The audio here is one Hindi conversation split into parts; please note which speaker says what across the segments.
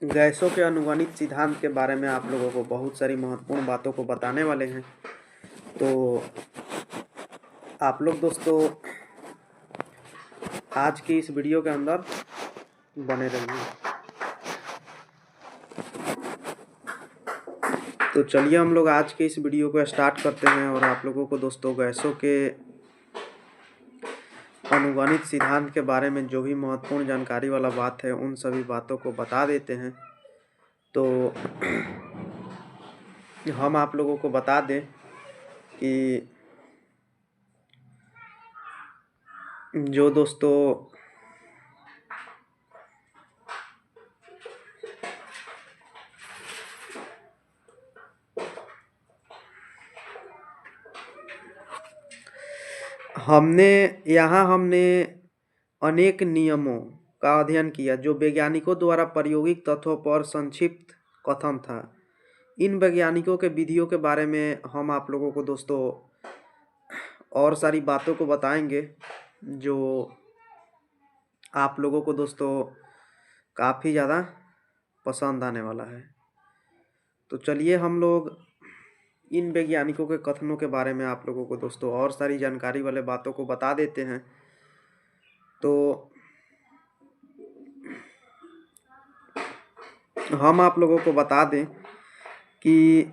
Speaker 1: गैसों के अनुगणित सिद्धांत के बारे में आप लोगों को बहुत सारी महत्वपूर्ण बातों को बताने वाले हैं। तो आप लोग दोस्तों आज की इस वीडियो के अंदर बने रहिए। तो चलिए हम लोग आज के इस वीडियो को स्टार्ट करते हैं और आप लोगों को दोस्तों गैसों के अनुगणित सिद्धांत के बारे में जो भी महत्वपूर्ण जानकारी वाला बात है उन सभी बातों को बता देते हैं। तो हम आप लोगों को बता दें कि जो दोस्तों हमने अनेक नियमों का अध्ययन किया जो वैज्ञानिकों द्वारा प्रायोगिक तथ्यों पर संक्षिप्त कथन था। इन वैज्ञानिकों के विधियों के बारे में हम आप लोगों को दोस्तों और सारी बातों को बताएंगे जो आप लोगों को दोस्तों काफ़ी ज़्यादा पसंद आने वाला है। तो चलिए हम लोग इन वैज्ञानिकों के कथनों के बारे में आप लोगों को दोस्तों और सारी जानकारी वाले बातों को बता देते हैं। तो हम आप लोगों को बता दें कि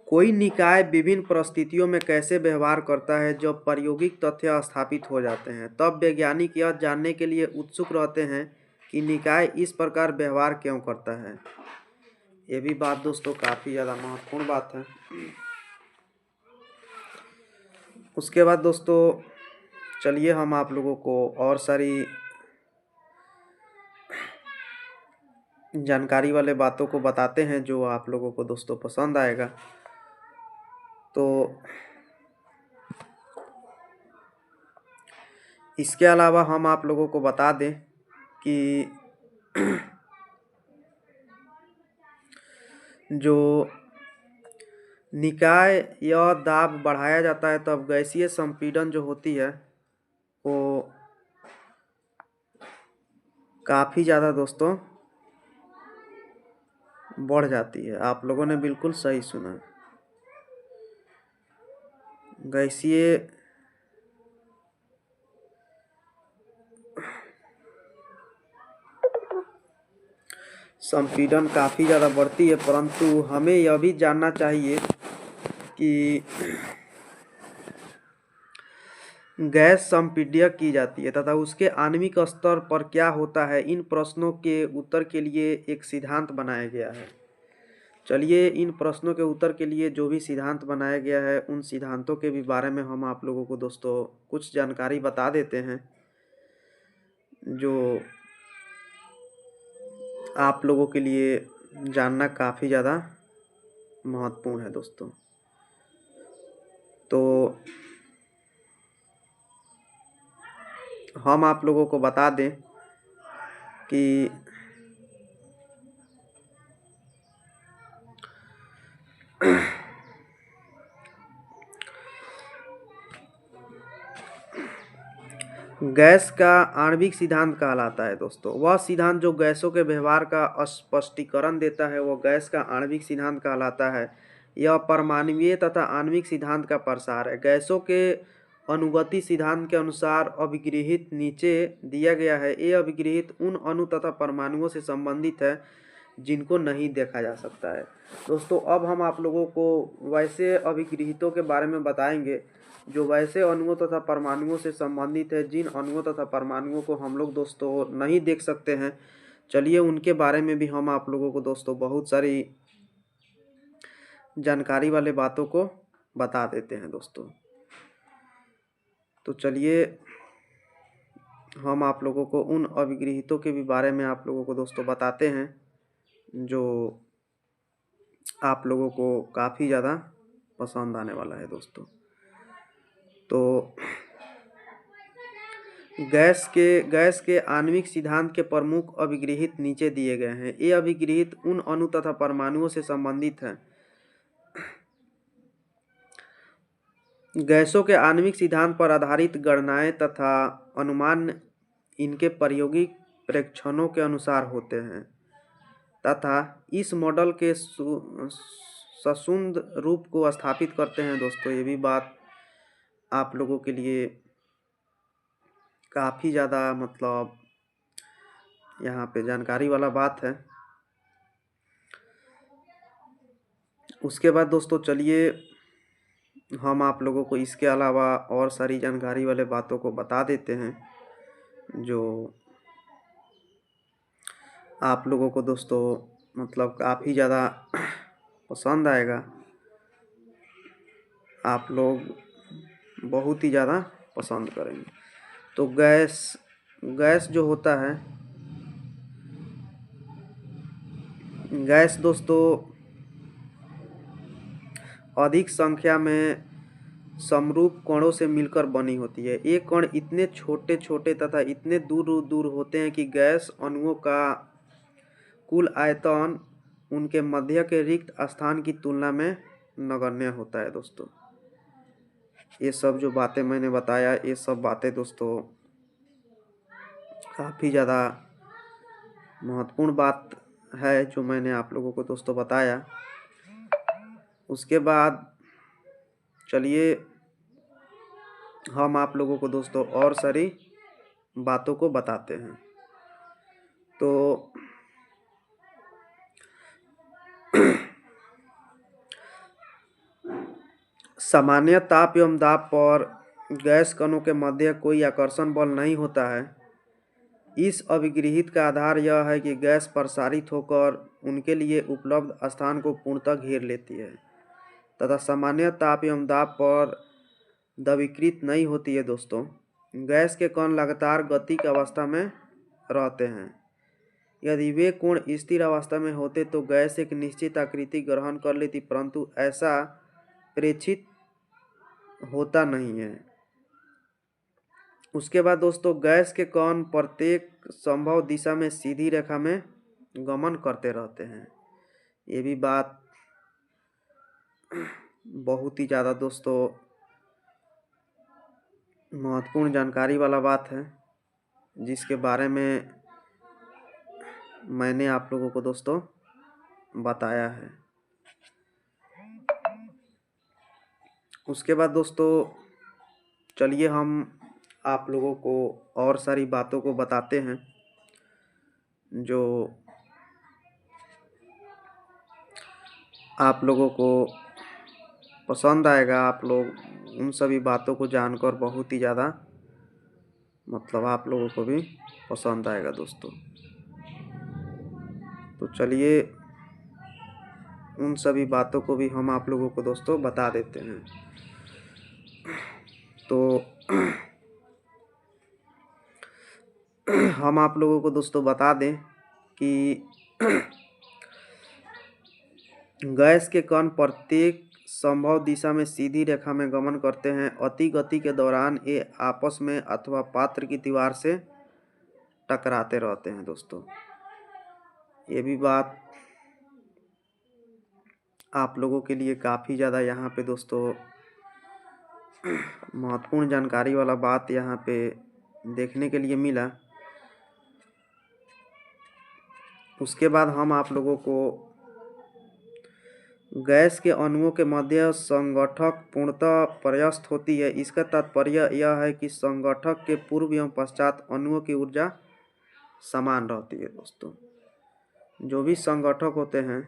Speaker 1: कोई निकाय विभिन्न परिस्थितियों में कैसे व्यवहार करता है। जब प्रायोगिक तथ्य स्थापित हो जाते हैं तब वैज्ञानिक यह जानने के लिए उत्सुक रहते हैं कि निकाय इस प्रकार व्यवहार क्यों करता है। ये भी बात दोस्तों काफ़ी ज़्यादा महत्वपूर्ण बात है। उसके बाद दोस्तों चलिए हम आप लोगों को और सारी जानकारी वाले बातों को बताते हैं जो आप लोगों को दोस्तों पसंद आएगा। तो इसके अलावा हम आप लोगों को बता दें कि जो निकाय या दाब बढ़ाया जाता है तब गैसीय संपीड़न जो होती है वो काफ़ी ज़्यादा दोस्तों बढ़ जाती है। आप लोगों ने बिल्कुल सही सुना। गैसीय संपीड़न काफ़ी ज़्यादा बढ़ती है, परंतु हमें यह भी जानना चाहिए कि गैस संपीड्य की जाती है तथा उसके आणविक स्तर पर क्या होता है। इन प्रश्नों के उत्तर के लिए एक सिद्धांत बनाया गया है। चलिए इन प्रश्नों के उत्तर के लिए जो भी सिद्धांत बनाया गया है उन सिद्धांतों के भी बारे में हम आप लोगों को दोस्तों कुछ जानकारी बता देते हैं जो आप लोगों के लिए जानना काफ़ी ज़्यादा महत्वपूर्ण है दोस्तों। तो हम आप लोगों को बता दें कि गैस का आणविक सिद्धांत कहलाता है दोस्तों। वह सिद्धांत जो गैसों के व्यवहार का स्पष्टीकरण देता है वह गैस का आणविक सिद्धांत कहलाता है। यह परमाणुीय तथा आणविक सिद्धांत का प्रसार है। गैसों के अनुगति सिद्धांत के अनुसार अभिगृहित नीचे दिया गया है। ये अभिगृहित उन अणु तथा परमाणुओं से संबंधित है जिनको नहीं देखा जा सकता है। दोस्तों अब हम आप लोगों को वैसे अभिगृहितों के बारे में बताएंगे जो वैसे अणुओं तथा परमाणुओं से संबंधित है जिन अणुओं तथा परमाणुओं को हम लोग दोस्तों नहीं देख सकते हैं। चलिए उनके बारे में भी हम आप लोगों को दोस्तों बहुत सारी जानकारी वाले बातों को बता देते हैं दोस्तों। तो चलिए हम आप लोगों को उन अभिगृहितों के भी बारे में आप लोगों को दोस्तों बताते हैं जो आप लोगों को काफ़ी ज़्यादा पसंद आने वाला है दोस्तों। तो गैस के आणविक सिद्धांत के प्रमुख अभिगृहित नीचे दिए गए हैं। ये अभिगृहित उन अणु तथा परमाणुओं से संबंधित हैं। गैसों के आणविक सिद्धांत पर आधारित गणनाएं तथा अनुमान इनके प्रायोगिक प्रेक्षणों के अनुसार होते हैं तथा इस मॉडल के सशुद्ध रूप को स्थापित करते हैं दोस्तों। ये भी बात आप लोगों के लिए काफ़ी ज़्यादा मतलब यहाँ पे जानकारी वाला बात है। उसके बाद दोस्तों चलिए हम आप लोगों को इसके अलावा और सारी जानकारी वाले बातों को बता देते हैं जो आप लोगों को दोस्तों मतलब काफ़ी ज़्यादा पसंद आएगा। आप लोग बहुत ही ज़्यादा पसंद करेंगे। तो गैस जो होता है, गैस दोस्तों अधिक संख्या में समरूप कणों से मिलकर बनी होती है। ये कण इतने छोटे छोटे तथा इतने दूर दूर होते हैं कि गैस अणुओं का कुल आयतन उनके मध्य के रिक्त स्थान की तुलना में नगण्य होता है दोस्तों। ये सब जो बातें मैंने बताया, ये सब बातें दोस्तों काफ़ी ज़्यादा महत्वपूर्ण बात है जो मैंने आप लोगों को दोस्तों बताया। उसके बाद चलिए हम आप लोगों को दोस्तों और सारी बातों को बताते हैं। तो सामान्य ताप एवं दाब पर गैस कणों के मध्य कोई आकर्षण बल नहीं होता है। इस अभिगृहित का आधार यह है कि गैस प्रसारित होकर उनके लिए उपलब्ध स्थान को पूर्णतः घेर लेती है तथा सामान्य ताप एवं दाब पर द्रवीकृत नहीं होती है दोस्तों। गैस के कण लगातार गति की अवस्था में रहते हैं। यदि वे कोण स्थिर अवस्था में होते तो गैस एक निश्चित आकृति ग्रहण कर लेती, परंतु ऐसा प्रेक्षित होता नहीं है। उसके बाद दोस्तों गैस के कण प्रत्येक संभव दिशा में सीधी रेखा में गमन करते रहते हैं। ये भी बात बहुत ही ज़्यादा दोस्तों महत्वपूर्ण जानकारी वाला बात है, जिसके बारे में मैंने आप लोगों को दोस्तों बताया है। उसके बाद दोस्तों चलिए हम आप लोगों को और सारी बातों को बताते हैं जो आप लोगों को पसंद आएगा। आप लोग उन सभी बातों को जानकर बहुत ही ज़्यादा मतलब आप लोगों को भी पसंद आएगा दोस्तों। तो चलिए उन सभी बातों को भी हम आप लोगों को दोस्तों बता देते हैं। तो हम आप लोगों को दोस्तों बता दें कि गैस के कण प्रत्येक संभव दिशा में सीधी रेखा में गमन करते हैं। अति गति के दौरान ये आपस में अथवा पात्र की दीवार से टकराते रहते हैं दोस्तों। ये भी बात आप लोगों के लिए काफ़ी ज़्यादा यहाँ पे दोस्तों महत्वपूर्ण जानकारी वाला बात यहाँ पे देखने के लिए मिला। उसके बाद हम आप लोगों को गैस के अणुओं के मध्य संगठक पूर्णतः पर्यास्त होती है। इसका तात्पर्य यह है कि संगठक के पूर्व एवं पश्चात अणुओं की ऊर्जा समान रहती है दोस्तों। जो भी संगठक होते हैं,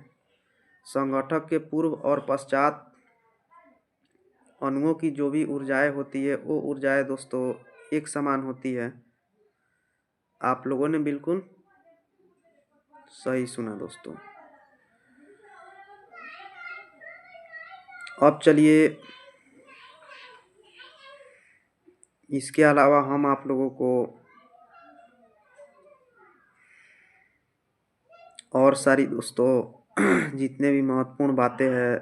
Speaker 1: संगठक के पूर्व और पश्चात अणुओं की जो भी ऊर्जाएं होती है वो ऊर्जाएं दोस्तों एक समान होती है। आप लोगों ने बिल्कुल सही सुना दोस्तों। अब चलिए इसके अलावा हम आप लोगों को और सारी दोस्तों जितने भी महत्वपूर्ण बातें हैं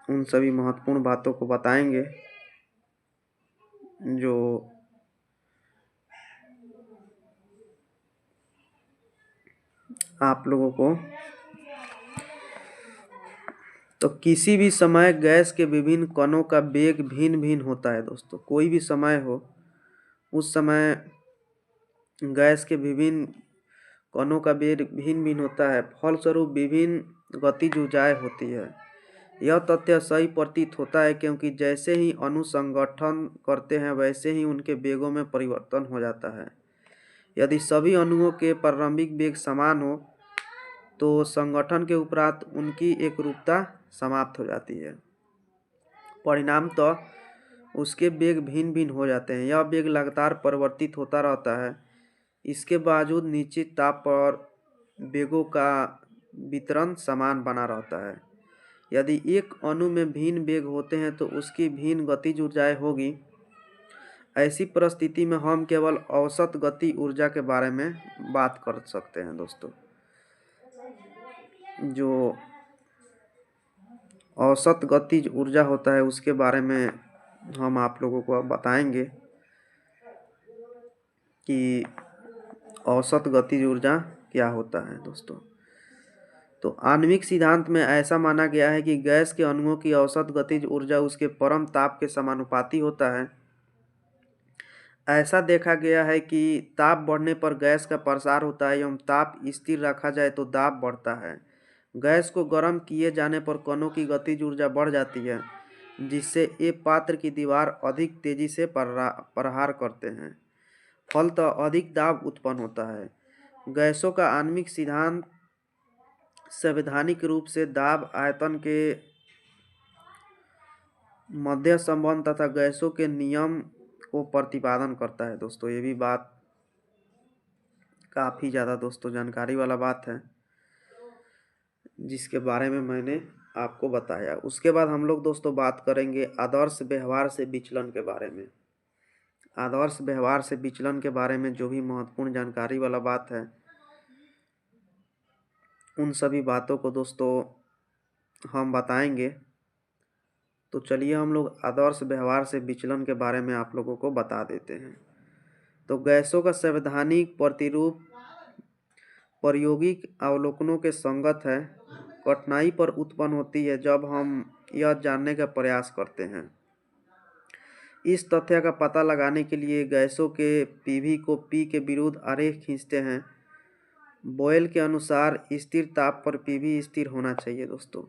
Speaker 1: उन सभी महत्वपूर्ण बातों को बताएंगे जो आप लोगों को। तो किसी भी समय गैस के विभिन्न कणों का वेग भिन्न भिन्न होता है दोस्तों। कोई भी समय हो उस समय गैस के विभिन्न कणों का वेग भिन्न भिन्न होता है, फलस्वरूप विभिन्न गतिज ऊर्जाएं होती है। यह तथ्य सही प्रतीत होता है क्योंकि जैसे ही अणु संगठन करते हैं वैसे ही उनके वेगों में परिवर्तन हो जाता है। यदि सभी अणुओं के प्रारंभिक वेग समान हो तो संगठन के उपरांत उनकी एकरूपता समाप्त हो जाती है। परिणामतः उसके वेग भिन्न भिन्न हो जाते हैं। यह वेग लगातार परिवर्तित होता रहता है। इसके बावजूद निश्चित ताप पर वेगों का वितरण समान बना रहता है। यदि एक अणु में भिन्न वेग होते हैं तो उसकी भिन्न गतिज ऊर्जाएं होगी। ऐसी परिस्थिति में हम केवल औसत गति ऊर्जा के बारे में बात कर सकते हैं दोस्तों। जो औसत गतिज ऊर्जा होता है उसके बारे में हम आप लोगों को अब बताएंगे कि औसत गतिज ऊर्जा क्या होता है दोस्तों। तो आणविक सिद्धांत में ऐसा माना गया है कि गैस के अणुओं की औसत गतिज ऊर्जा उसके परम ताप के समानुपाती होता है। ऐसा देखा गया है कि ताप बढ़ने पर गैस का प्रसार होता है एवं ताप स्थिर रखा जाए तो दाब बढ़ता है। गैस को गर्म किए जाने पर कणों की गतिज ऊर्जा बढ़ जाती है, जिससे ये पात्र की दीवार अधिक तेजी से प्रहार करते हैं। फलतः अधिक दाब उत्पन्न होता है। गैसों का आणविक सिद्धांत सैद्धांतिक रूप से दाब आयतन के मध्य संबंध तथा गैसों के नियम को प्रतिपादन करता है दोस्तों। ये भी बात काफ़ी ज़्यादा दोस्तों जानकारी वाला बात है, जिसके बारे में मैंने आपको बताया। उसके बाद हम लोग दोस्तों बात करेंगे आदर्श व्यवहार से विचलन के बारे में। आदर्श व्यवहार से विचलन के बारे में जो भी महत्वपूर्ण जानकारी वाला बात है, उन सभी बातों को दोस्तों हम बताएंगे। तो चलिए हम लोग आदर्श व्यवहार से विचलन के बारे में आप लोगों को बता देते हैं। तो गैसों का सैद्धांतिक प्रतिरूप प्रायोगिक अवलोकनों के संगत है। कठिनाई पर उत्पन्न होती है जब हम यह जानने का प्रयास करते हैं। इस तथ्य का पता लगाने के लिए गैसों के पीवी को पी के विरुद्ध आरेख खींचते हैं। बॉयल के अनुसार स्थिर ताप पर पीवी स्थिर होना चाहिए दोस्तों।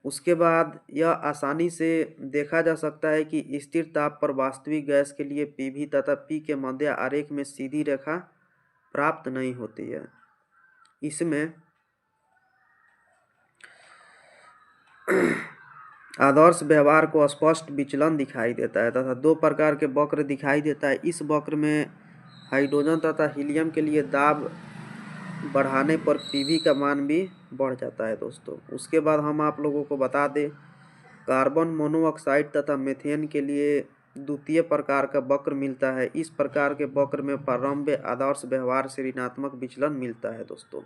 Speaker 1: उसके बाद यह आसानी से देखा जा सकता है कि स्थिर ताप पर वास्तविक गैस के लिए पीवी तथा पी के मध्य आरेख में सीधी रेखा प्राप्त नहीं होती है। इसमें आदर्श व्यवहार को स्पष्ट विचलन दिखाई देता है तथा दो प्रकार के वक्र दिखाई देता है। इस वक्र में हाइड्रोजन तथा हीलियम के लिए दाब बढ़ाने पर पीवी का मान भी बढ़ जाता है दोस्तों। उसके बाद हम आप लोगों को बता दें, कार्बन मोनोऑक्साइड तथा मीथेन के लिए द्वितीय प्रकार का वक्र मिलता है। इस प्रकार के वक्र में प्रारंभ आदर्श व्यवहार से ऋणात्मक विचलन मिलता है दोस्तों।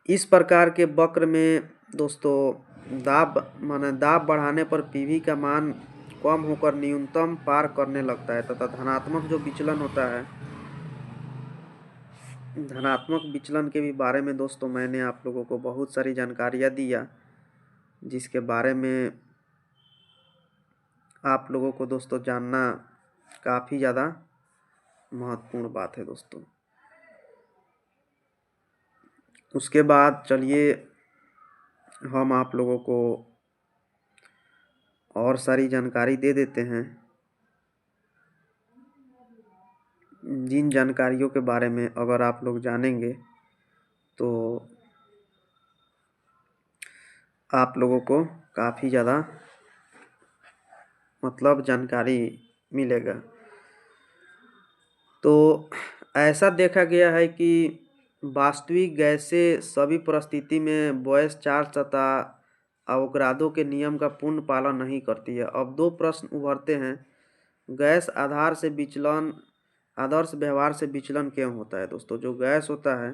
Speaker 1: इस प्रकार के वक्र में दोस्तों दाब बढ़ाने पर पीवी का मान कम होकर न्यूनतम पार करने लगता है तथा धनात्मक जो विचलन होता है, धनात्मक विचलन के भी बारे में दोस्तों मैंने आप लोगों को बहुत सारी जानकारियाँ दिया, जिसके बारे में आप लोगों को दोस्तों जानना काफ़ी ज़्यादा महत्वपूर्ण बात है दोस्तों। उसके बाद चलिए हम आप लोगों को और सारी जानकारी दे देते हैं, जिन जानकारियों के बारे में अगर आप लोग जानेंगे तो आप लोगों को काफ़ी ज़्यादा मतलब जानकारी मिलेगा। तो ऐसा देखा गया है कि वास्तविक गैसें सभी परिस्थिति में बॉयस-चार्ल्स तथा अवोगाद्रो के नियम का पूर्ण पालन नहीं करती है। अब दो प्रश्न उभरते हैं, गैस आधार से विचलन आदर्श व्यवहार से विचलन क्यों होता है दोस्तों। जो गैस होता है,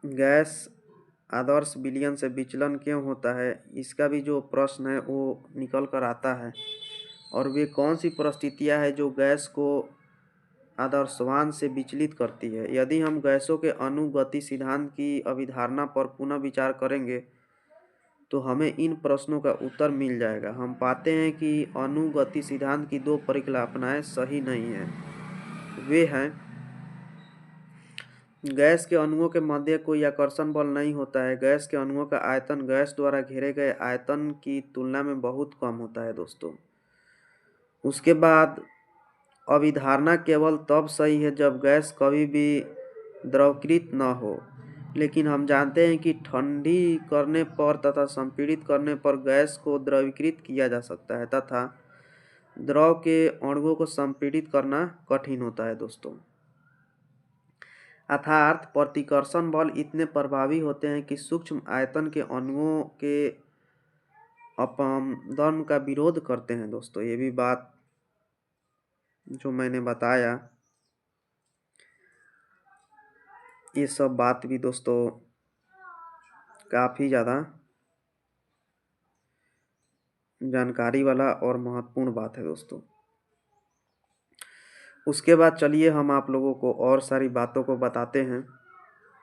Speaker 1: गैस आदर्श विलयन से विचलन क्यों होता है, इसका भी जो प्रश्न है वो निकल कर आता है। और वे कौन सी परिस्थितियां हैं जो गैस को आदर्शवान से विचलित करती है। यदि हम गैसों के अनुगति सिद्धांत की अवधारणा पर पुनः विचार करेंगे तो हमें इन प्रश्नों का उत्तर मिल जाएगा। हम पाते हैं कि अनुगति सिद्धांत की 2 परिकल्पनाएं सही नहीं हैं। वे हैं, गैस के अणुओं के मध्य कोई आकर्षण बल नहीं होता है। गैस के अणुओं का आयतन गैस द्वारा घेरे गए आयतन की तुलना में बहुत कम होता है दोस्तों। उसके बाद अभिधारणा केवल तब सही है जब गैस कभी भी द्रवीकृत न हो, लेकिन हम जानते हैं कि ठंडी करने पर तथा संपीड़ित करने पर गैस को द्रवीकृत किया जा सकता है तथा द्रव के अणुओं को संपीड़ित करना कठिन होता है दोस्तों। अर्थात प्रतिकर्षण बल इतने प्रभावी होते हैं कि सूक्ष्म आयतन के अणुओं के अपमदन का विरोध करते हैं दोस्तों। ये भी बात जो मैंने बताया, ये सब बात भी दोस्तों काफ़ी ज़्यादा जानकारी वाला और महत्वपूर्ण बात है दोस्तों। उसके बाद चलिए हम आप लोगों को और सारी बातों को बताते हैं।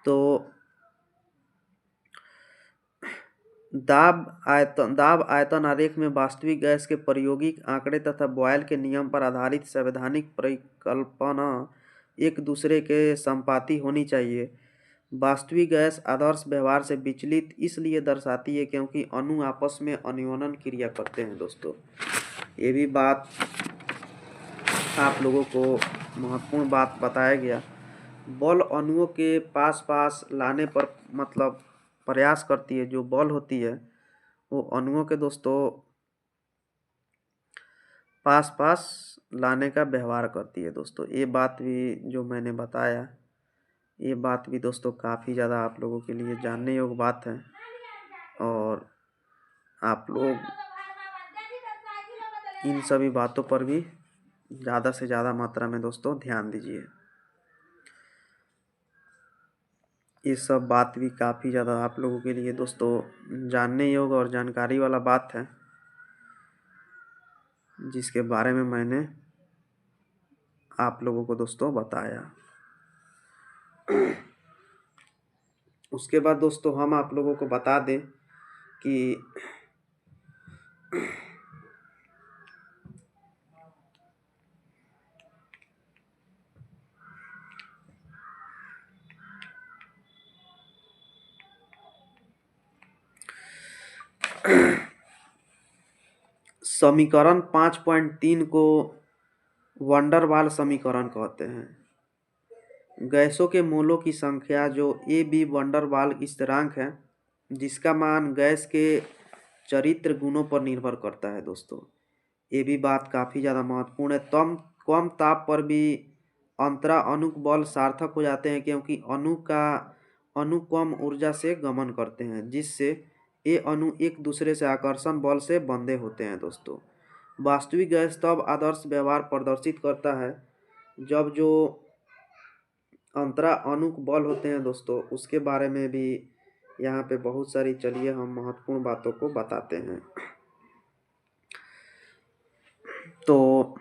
Speaker 1: तो दाब आयतन आरेख में वास्तविक गैस के प्रायोगिक आंकड़े तथा बॉयल के नियम पर आधारित सैद्धांतिक परिकल्पना एक दूसरे के संपाती होनी चाहिए। वास्तविक गैस आदर्श व्यवहार से विचलित इसलिए दर्शाती है क्योंकि अणु आपस में अन्योन्य क्रिया करते हैं दोस्तों। ये भी बात आप लोगों को महत्वपूर्ण बात बताया गया। बल अणुओं के पास पास लाने पर मतलब प्रयास करती है, जो बल होती है वो अणुओं के दोस्तों पास पास लाने का व्यवहार करती है दोस्तों। ये बात भी जो मैंने बताया, ये बात भी दोस्तों काफ़ी ज़्यादा आप लोगों के लिए जानने योग्य बात है और आप लोग इन सभी बातों पर भी ज़्यादा से ज़्यादा मात्रा में दोस्तों ध्यान दीजिए। ये सब बात भी काफ़ी ज़्यादा आप लोगों के लिए दोस्तों जानने योग्य और जानकारी वाला बात है, जिसके बारे में मैंने आप लोगों को दोस्तों बताया। उसके बाद दोस्तों हम आप लोगों को बता दें कि समीकरण 5.3 को वंडर वाल समीकरण कहते हैं। गैसों के मोलों की संख्या जो ए.बी. वंडर वाल स्थिरांक है, जिसका मान गैस के चरित्र गुणों पर निर्भर करता है दोस्तों। ये भी बात काफ़ी ज़्यादा महत्वपूर्ण है। कम ताप पर भी अंतरा अणु बल सार्थक हो जाते हैं क्योंकि अणु कम ऊर्जा से गमन करते हैं, जिससे ये अणु एक दूसरे से आकर्षण बल से बंधे होते हैं दोस्तों। वास्तविक गैस तब आदर्श व्यवहार प्रदर्शित करता है जब जो अंतरा अणु बल होते हैं दोस्तों, उसके बारे में भी यहाँ पे बहुत सारी, चलिए हम महत्वपूर्ण बातों को बताते हैं। तो